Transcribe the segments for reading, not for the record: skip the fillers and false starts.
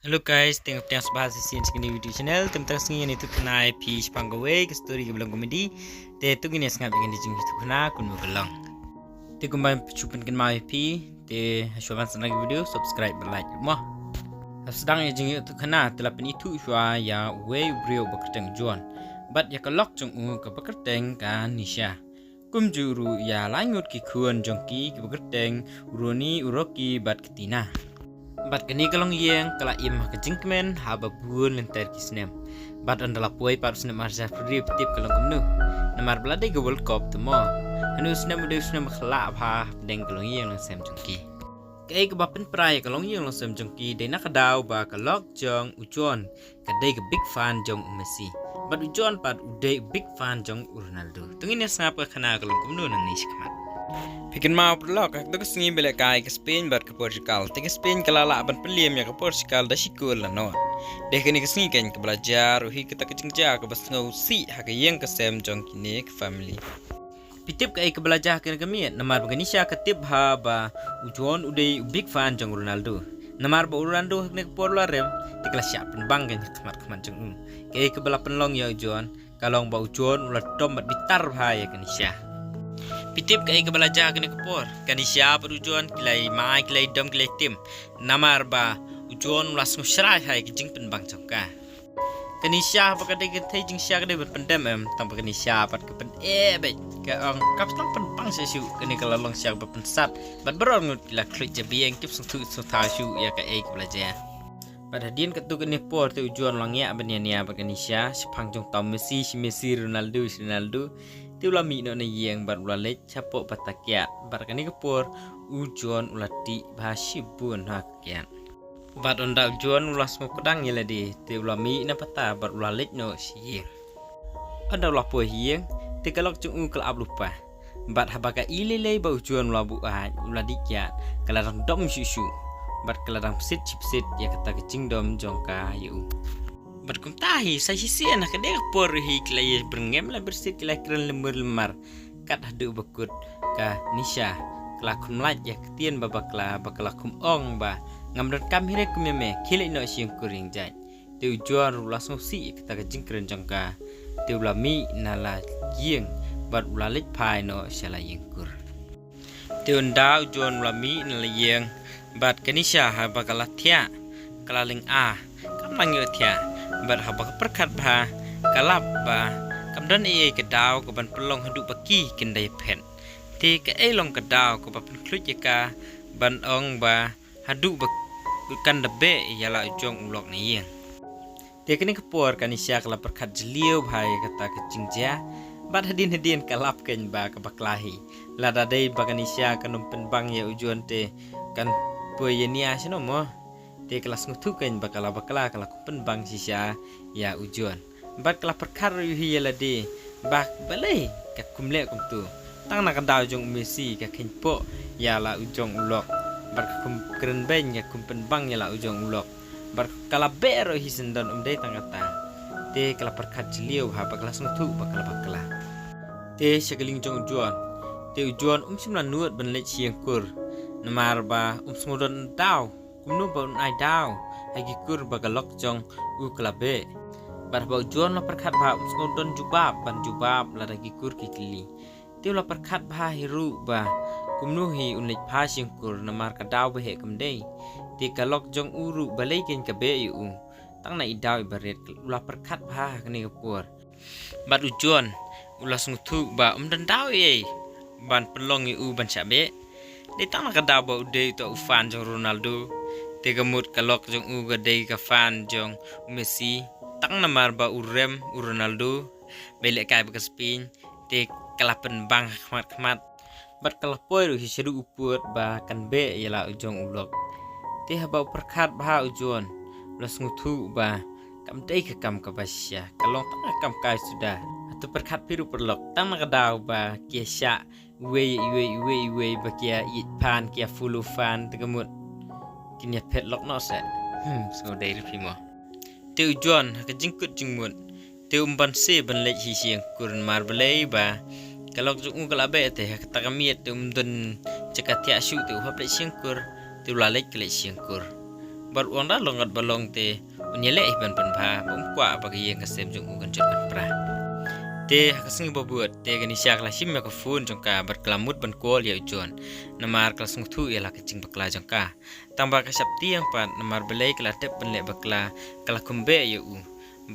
Hello guys, tengok yang sebahas sini di YouTube channel. Tentang sini itu kena IP Spangaway, ke story ke belum komedi. Te tu gini sangat ingin dijing itu kena kun mukelang. Te kumbai cupan kan mau IP. Te hasilkan senang video, subscribe, like, mah. Sedang yang jing itu kena telah penitu shua ya way brio bekerteng John. But ya kelok jong ke bekerteng kan Nisha. Kum juru ya langut ki kuan jongki ke bekerteng uroni uroki bat ketina. Bat kini kalong yang kala imah kejingkmen haba buun lentar kisnem. Bat andala puai par snem arja free tip kalong kumnu. Namar belade ke World Cup temo. Anu snem udah snem khala ha deng kalong yang lang sem jongki. Kai ke bapen prai kalong yang lang sem jongki de nak daw ba kalok jong ujon. Kadai ke big fan jong Messi. Bat ujon pat uday big fan jong Ronaldo. Tungin ya sangap ke kana kalong kumnu nang nish kamat. Pikin mau perlok ak dok sengi bela kai ke Spain bar ke Portugal. Te ke Spain kalala ban peliem ya ke Portugal da sikul la non. Deh kini ke sengi kan ke belajar uhi kita ke jengja ke bas ngau si ha ke yang ke sem jong kini ke family. Pitip ke belajar ke miet namar Indonesia ke tip ha ba ujon udai big fan jong Ronaldo. Namar ba Ronaldo ne ke porla rem te kala siap bang kan kemat jong ke bela penlong ya ujon kalong ba ujon ulat tom bat bitar ha ya Indonesia. Pitip kai ke belajar kena kepor. Kani siapa tujuan kilai mai kilai dom kilai tim. Namar ba ujuan ulas ngusrai hai kijing penbang congka. Kani siapa kadai kita jing siapa kadai berpendam tanpa kani siapa ke pen baik ke ang kapstang penbang sesu kani kalau long siapa berpensat. Bat berong kila klik jabi yang kip sentuh tasu ya ke belajar. Pada dian ketu kani por tu ujuan langnya abania berkanisya sepang jong tau Messi Ronaldo Tiulami no na yang bar ulalet capok patakiat barkani kepor ujuan ulati bahasibun hakian bat onda ujuan ulas mo kedang yeladi tiulami na pata bar ulalet no siyeng ada ulah po hiyeng tikalok cung kelab lupa bat habaka ilele ba ujuan ulabu uladikiat kaladang dom susu bat kaladang sit chipsit ya kata kecing dom jongka yu Berkum tahi saya sisi anak kedek porhi kelai berengem lah bersih kelai keren lemar kat hadu bekut ka Nisha kelakum laj ya ketien babakla bakalakum ong ba ngamdan kamire kumeme kile no siang kuring jai tujuan rulas si kita kejing keren jangka tiulami nala gieng bat ulalit pai no shala yengkur tiunda ujuan ulami nala yeng bat kanisha ha bakalatia kalaling kamang tia bar habak perkat bah kalap bah kamdan kedau ke ban pelong hadu baki kendai pen ti ke long kedau ke ban klut ka ban ong bah hadu bukan debe yala ujong ulok ni yang ti kini kepor kanisya kala perkat jeliu bhai kata kecingja bat hadin kalap ken ba ke baklahi lada dei bakanisya kanum penbang ya ujuan te kan poyenia sinomo te kelas ngutukan bakala kala penbang sisa ya ujuan bat kala perkara yuhi yalade bak balai ka kumle kumtu tang nak daw jong Messi ka kenpo ya la ujong ulok bar kum keren ben ya kum penbang ya la ujong ulok bar kala bero hisendon dei tangata te kala perkat jeliu ha bakala ngutu bakala te segeling jong ujuan te ujuan simlan nuat ben lech siangkur namar ba smudon daw kumnu ba ai daw hagi kur bagalok jong klabe bar ba ujuan la perkat ba skondon jubab ban jubab la hagi kur kikili tiu la perkat ba hiru ba kumnu hi unlik pha singkur namar ka daw be he kamdei ti kalok jong uru balai ken ka be yu tang na idaw ibaret la perkat ba kani kapur bat ujuan ulas ngutu ba dan daw ban pelong yu ban sabe di tang na ka daw ba ude to ufan jong Ronaldo tegamut kalok jong gadai ka fan jong Messi tang namar ba urem Ronaldo belek kai ba Spain te kalapen bang khmat bat kalapoi ru hiseru uput ba kan be yala ujong ulok te haba perkat ba ujon las ngutu ba kam dei ka kam ka basya kalong tang kam kai sudah atau perkat piru perlok tang na daw ba kiasya we ba kia it pan kia fulu fan tegamut kini pet lok no set so dai ripimo te ujuan ka jingkut jingmut te umban se ban lech hi siang kurun mar belai ba kalok jung kalabe te kata kamiet te umdun cekatia syu te hap lech siang kur te ulalek lech siang kur bar uang dah longat balong te unyele iban penpa kwa bagi yang kasem jong ugan jot pra te hakasing babuat te gani syak la shim ka phone jongka bar klamut ban kol ya ujon namar klasung thu ya la kicing bakla jongka tamba ka sapti yang pat namar belai kala tep penle bakla kala kumbe ya u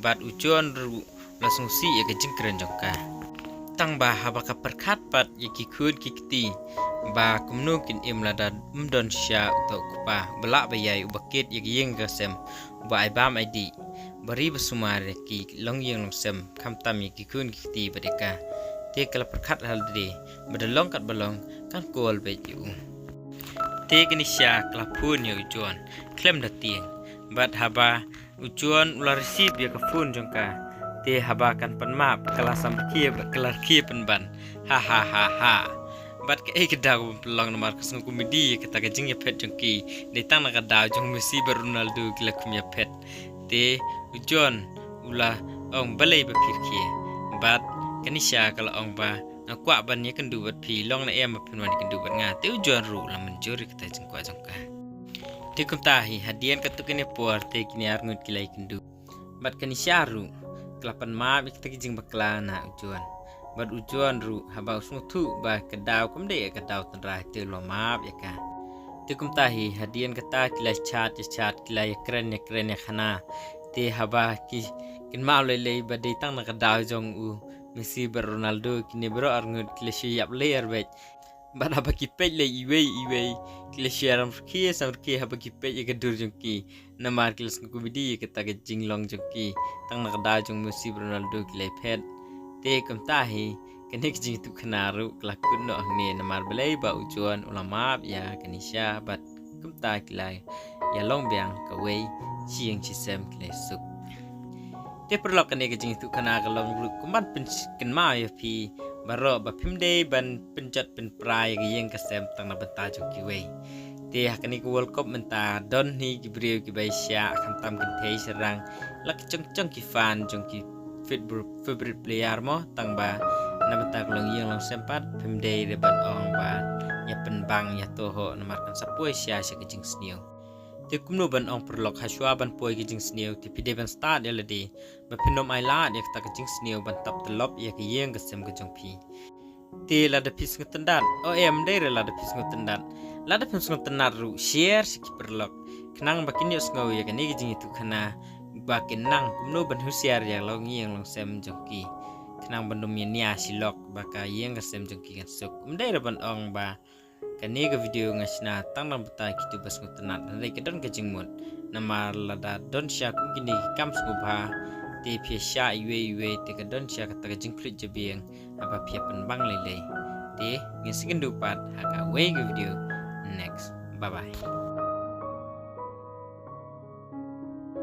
bat ujon ru lasung si ya kicing keren jongka tangba haba ka perkhat pat ya ki khun kikti ba kumnu kin imlada mdon sya uto kupa belak bayai ubakit ya yeng kasem ba ibam id bari besumare ki long yang long sem kam tam ki kun ki ti badeka te kala perkhat hal de badalong kat balong kan kol be ju te kini sya kala phun yo ujon klem da tieng bat haba ujon ular receive ya ka phun jongka te haba kan panmap kala sam ki kala ki penban ha bat ke kedaw pelong nomor kesung komedi kita kajing ya pet jongki de tang na kadaw jong Messi bar Ronaldo kila kum ya pet te ujon ula ong balai ba pirkie bat kanisha kala ong ba ngakwa ban ye kendu bat pi long na em penwan kendu bat nga te ujon ru la menjuri kita jengkwa jongka te kum tahi hadian katukene por te kini arngut kilai kendu bat kanisha ru kelapan ma kita kijing bakla na ujon bat ujon ru haba usung tu ba kedaw kumde kedaw tenra te lo maap ya ka te kum tahi hadian kata kilai chat kilai keren ya khana te haba ki kin ma le ba de tang na kedaw jong u Messi bar Ronaldo kini bro arngut klesi yap layer bet bat haba ki pej le iwe klesi aram ki sam ki haba ki pej ya kedur jong ki namar kilas komedi kata ke jinglong jong ki tang na kedaw jong Messi bar Ronaldo kilai pet te kum tahi kenik jing tu kenaru kelakun no ni namar belai ba ujuan ulama ya kanisha bat kum ta kilai ya long biang kawe chieng chisem kilai suk te perlok kenik jing tu kana kalong ru kuman pen ma ya pi baro ba pimde ban penjat pen prai yang kasem tang na benta jo kiwe te hakani world cup menta don ni gibriu ki bai sya kan tam kan thei serang lak chong ki fan jong ki favorite player mo tangba namata long yang long sempat pemdei debat ong ba ya penbang ya toho namarkan sapoi sia sia kejing sniu te kumno ban ong perlok haswa ban poi kejing sniu te pide ban start ya ledi ba pinom ai la ya ta kejing sniu ban tap telop ya ke yang kesem kejong pi te la de pis ngetendat o em de la de pis ngetendat la de pis ngetendat ru share siki perlok kenang bakin yo ngau ya kani kejing itu kana bakin nang kumno ban husiar ya long yang long sem jongki kenang bandum nia silok baka yang kasem jongki kan sok umdai ban ong ba kani ke video ngasna tang nang betai kitu bas ngutenat nai kedon kejing mut namar lada don sya kum kini kam skubha te phe sya iwe te kedon sya kata kejing klit jebieng apa phe penbang lele te ngisikin dupat haka we ke video next bye bye